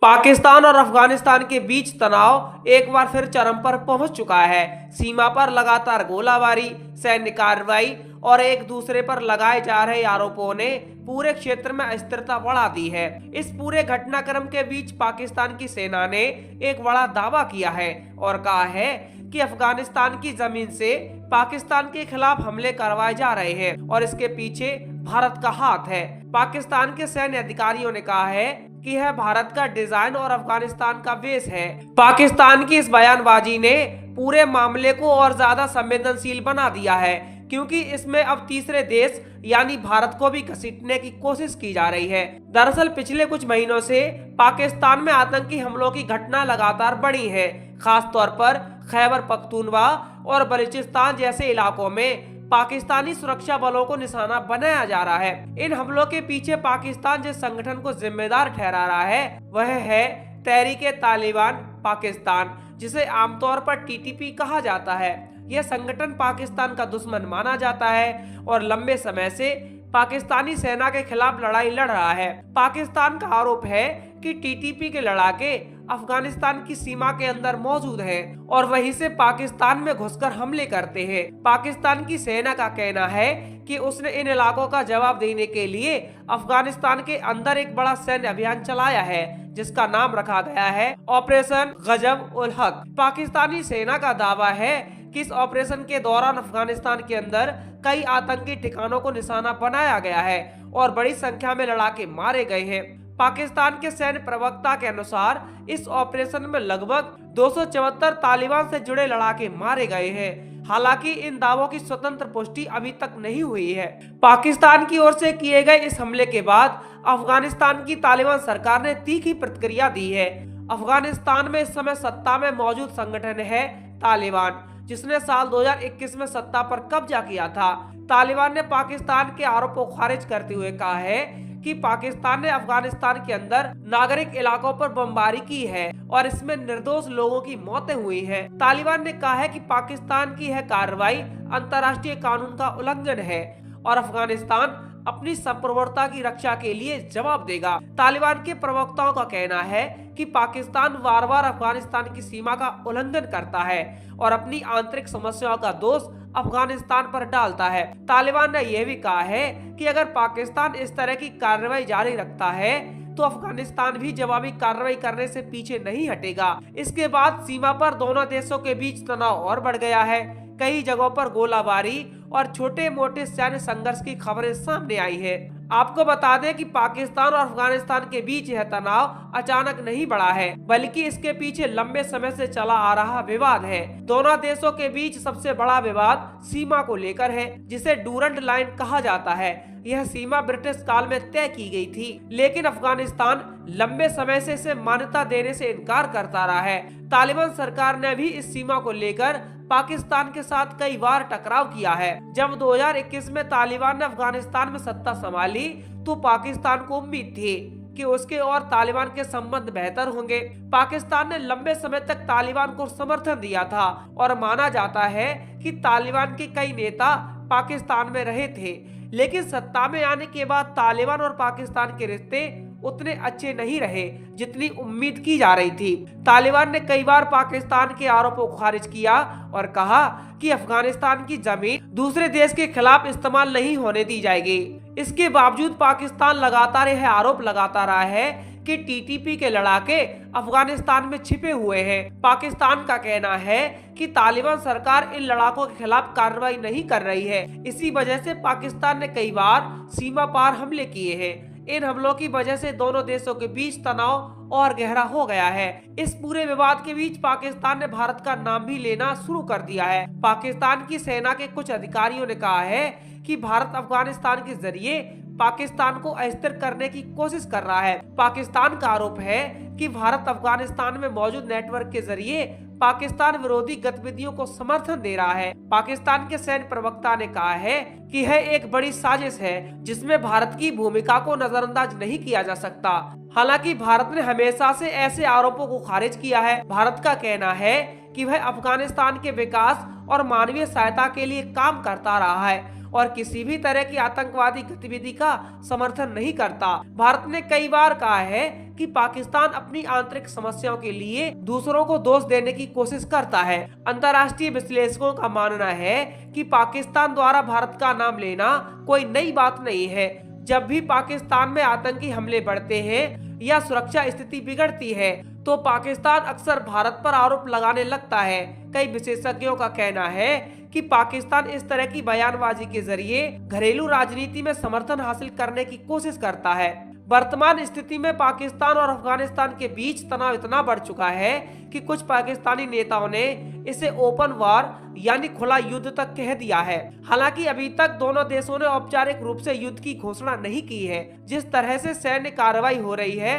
पाकिस्तान और अफगानिस्तान के बीच तनाव एक बार फिर चरम पर पहुंच चुका है। सीमा पर लगातार गोलाबारी, सैन्य कार्रवाई और एक दूसरे पर लगाए जा रहे आरोपों ने पूरे क्षेत्र में अस्थिरता बढ़ा दी है। इस पूरे घटनाक्रम के बीच पाकिस्तान की सेना ने एक बड़ा दावा किया है और कहा है कि अफगानिस्तान की जमीन से पाकिस्तान के खिलाफ हमले करवाए जा रहे हैं और इसके पीछे भारत का हाथ है। पाकिस्तान के सैन्य अधिकारियों ने कहा है कि यह भारत का डिजाइन और अफगानिस्तान का बेस है। पाकिस्तान की इस बयानबाजी ने पूरे मामले को और ज्यादा संवेदनशील बना दिया है, क्योंकि इसमें अब तीसरे देश यानी भारत को भी घसीटने की कोशिश की जा रही है। दरअसल पिछले कुछ महीनों से पाकिस्तान में आतंकी हमलों की घटना लगातार बढ़ी है। खास तौर पर खैबर पख्तूनवा और बलूचिस्तान जैसे इलाकों में पाकिस्तानी सुरक्षा बलों को निशाना बनाया जा रहा है। इन हमलों के पीछे पाकिस्तान जिस संगठन को जिम्मेदार ठहरा रहा है वह है तहरीक-ए-तालिबान पाकिस्तान, जिसे आमतौर पर टीटीपी कहा जाता है। यह संगठन पाकिस्तान का दुश्मन माना जाता है और लंबे समय से पाकिस्तानी सेना के खिलाफ लड़ाई लड़ रहा है। पाकिस्तान का आरोप है कि टीटीपी के लड़ाके अफगानिस्तान की सीमा के अंदर मौजूद हैं और वहीं से पाकिस्तान में घुसकर हमले करते हैं। पाकिस्तान की सेना का कहना है कि उसने इन इलाकों का जवाब देने के लिए अफगानिस्तान के अंदर एक बड़ा सैन्य अभियान चलाया है, जिसका नाम रखा गया है ऑपरेशन गजब-उल-हक। पाकिस्तानी सेना का दावा है कि इस ऑपरेशन के दौरान अफगानिस्तान के अंदर कई आतंकी ठिकानों को निशाना बनाया गया है और बड़ी संख्या में लड़ाके मारे गए हैं। पाकिस्तान के सैन्य प्रवक्ता के अनुसार इस ऑपरेशन में लगभग 274 तालिबान से जुड़े लड़ाके मारे गए हैं। हालांकि इन दावों की स्वतंत्र पुष्टि अभी तक नहीं हुई है। पाकिस्तान की ओर से किए गए इस हमले के बाद अफगानिस्तान की तालिबान सरकार ने तीखी प्रतिक्रिया दी है। अफगानिस्तान में इस समय सत्ता में मौजूद संगठन है तालिबान, जिसने साल 2021 में सत्ता पर कब्जा किया था। तालिबान ने पाकिस्तान के आरोपों को खारिज करते हुए कहा है कि पाकिस्तान ने अफगानिस्तान के अंदर नागरिक इलाकों पर बमबारी की है और इसमें निर्दोष लोगों की मौतें हुई हैं। तालिबान ने कहा है कि पाकिस्तान की यह कार्रवाई अंतर्राष्ट्रीय कानून का उल्लंघन है और अफगानिस्तान अपनी संप्रभुता की रक्षा के लिए जवाब देगा। तालिबान के प्रवक्ताओं का कहना है कि पाकिस्तान बार बार अफगानिस्तान की सीमा का उल्लंघन करता है और अपनी आंतरिक समस्याओं का दोष अफगानिस्तान पर डालता है। तालिबान ने यह भी कहा है कि अगर पाकिस्तान इस तरह की कार्रवाई जारी रखता है तो अफगानिस्तान भी जवाबी कार्रवाई करने से पीछे नहीं हटेगा। इसके बाद सीमा पर दोनों देशों के बीच तनाव और बढ़ गया है। कई जगहों पर गोलाबारी और छोटे मोटे सैन्य संघर्ष की खबरें सामने आई है। आपको बता दें कि पाकिस्तान और अफगानिस्तान के बीच यह तनाव अचानक नहीं बढ़ा है, बल्कि इसके पीछे लंबे समय से चला आ रहा विवाद है। दोनों देशों के बीच सबसे बड़ा विवाद सीमा को लेकर है, जिसे डूरंड लाइन कहा जाता है। यह सीमा ब्रिटिश काल में तय की गई थी, लेकिन अफगानिस्तान लंबे समय से इसे मान्यता देने से इनकार करता रहा है। तालिबान सरकार ने भी इस सीमा को लेकर पाकिस्तान के साथ कई बार टकराव किया है। जब 2021 में तालिबान ने अफगानिस्तान में सत्ता संभाली तो पाकिस्तान को उम्मीद थी कि उसके और तालिबान के संबंध बेहतर होंगे। पाकिस्तान ने लंबे समय तक तालिबान को समर्थन दिया था और माना जाता है कि तालिबान के कई नेता पाकिस्तान में रहे थे, लेकिन सत्ता में आने के बाद तालिबान और पाकिस्तान के रिश्ते उतने अच्छे नहीं रहे जितनी उम्मीद की जा रही थी। तालिबान ने कई बार पाकिस्तान के आरोपों को खारिज किया और कहा कि अफगानिस्तान की जमीन दूसरे देश के खिलाफ इस्तेमाल नहीं होने दी जाएगी। इसके बावजूद पाकिस्तान लगातार यह आरोप लगाता रहा है कि टीटीपी के लड़ाके अफगानिस्तान में छिपे हुए हैं। पाकिस्तान का कहना है कि तालिबान सरकार इन लड़ाकों के खिलाफ कार्रवाई नहीं कर रही है। इसी वजह से पाकिस्तान ने कई बार सीमा पार हमले किए हैं। इन हमलों की वजह से दोनों देशों के बीच तनाव और गहरा हो गया है। इस पूरे विवाद के बीच पाकिस्तान ने भारत का नाम भी लेना शुरू कर दिया है। पाकिस्तान की सेना के कुछ अधिकारियों ने कहा है कि भारत अफगानिस्तान के जरिए पाकिस्तान को अस्थिर करने की कोशिश कर रहा है। पाकिस्तान का आरोप है कि भारत अफगानिस्तान में मौजूद नेटवर्क के जरिए पाकिस्तान विरोधी गतिविधियों को समर्थन दे रहा है। पाकिस्तान के सैन्य प्रवक्ता ने कहा है कि यह एक बड़ी साजिश है जिसमें भारत की भूमिका को नजरअंदाज नहीं किया जा सकता। हालांकि भारत ने हमेशा से ऐसे आरोपों को खारिज किया है। भारत का कहना है कि वह अफगानिस्तान के विकास और मानवीय सहायता के लिए काम करता रहा है और किसी भी तरह की आतंकवादी गतिविधि का समर्थन नहीं करता। भारत ने कई बार कहा है कि पाकिस्तान अपनी आंतरिक समस्याओं के लिए दूसरों को दोष देने की कोशिश करता है। अंतर्राष्ट्रीय विश्लेषकों का मानना है कि पाकिस्तान द्वारा भारत का नाम लेना कोई नई बात नहीं है। जब भी पाकिस्तान में आतंकी हमले बढ़ते हैं या सुरक्षा स्थिति बिगड़ती है तो पाकिस्तान अक्सर भारत पर आरोप लगाने लगता है। कई विशेषज्ञों का कहना है कि पाकिस्तान इस तरह की बयानबाजी के जरिए घरेलू राजनीति में समर्थन हासिल करने की कोशिश करता है। वर्तमान स्थिति में पाकिस्तान और अफगानिस्तान के बीच तनाव इतना बढ़ चुका है कि कुछ पाकिस्तानी नेताओं ने इसे ओपन वॉर यानी खुला युद्ध तक कह दिया है। हालांकि अभी तक दोनों देशों ने औपचारिक रूप से युद्ध की घोषणा नहीं की है। जिस तरह से सैन्य कार्रवाई हो रही है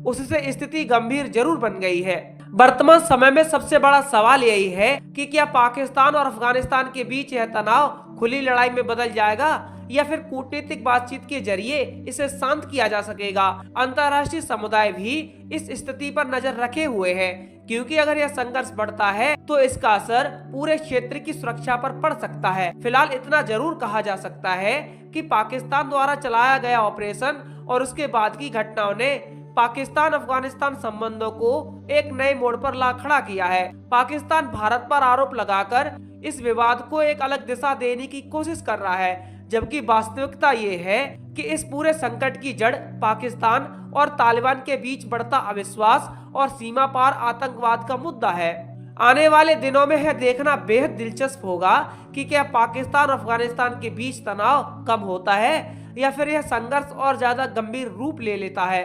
उससे स्थिति गंभीर जरूर बन गई है। वर्तमान समय में सबसे बड़ा सवाल यही है कि क्या पाकिस्तान और अफगानिस्तान के बीच यह तनाव खुली लड़ाई में बदल जाएगा या फिर कूटनीतिक बातचीत के जरिए इसे शांत किया जा सकेगा। अंतर्राष्ट्रीय समुदाय भी इस स्थिति पर नजर रखे हुए है, क्योंकि अगर यह संघर्ष बढ़ता है तो इसका असर पूरे क्षेत्र की सुरक्षा पर पड़ सकता है। फिलहाल इतना जरूर कहा जा सकता है कि पाकिस्तान द्वारा चलाया गया ऑपरेशन और उसके बाद की घटनाओं ने पाकिस्तान अफगानिस्तान संबंधों को एक नए मोड़ पर ला खड़ा किया है। पाकिस्तान भारत पर आरोप लगाकर इस विवाद को एक अलग दिशा देने की कोशिश कर रहा है, जबकि वास्तविकता ये है कि इस पूरे संकट की जड़ पाकिस्तान और तालिबान के बीच बढ़ता अविश्वास और सीमा पार आतंकवाद का मुद्दा है। आने वाले दिनों में यह देखना बेहद दिलचस्प होगा कि क्या पाकिस्तान और अफगानिस्तान के बीच तनाव कम होता है या फिर यह संघर्ष और ज्यादा गंभीर रूप ले लेता है।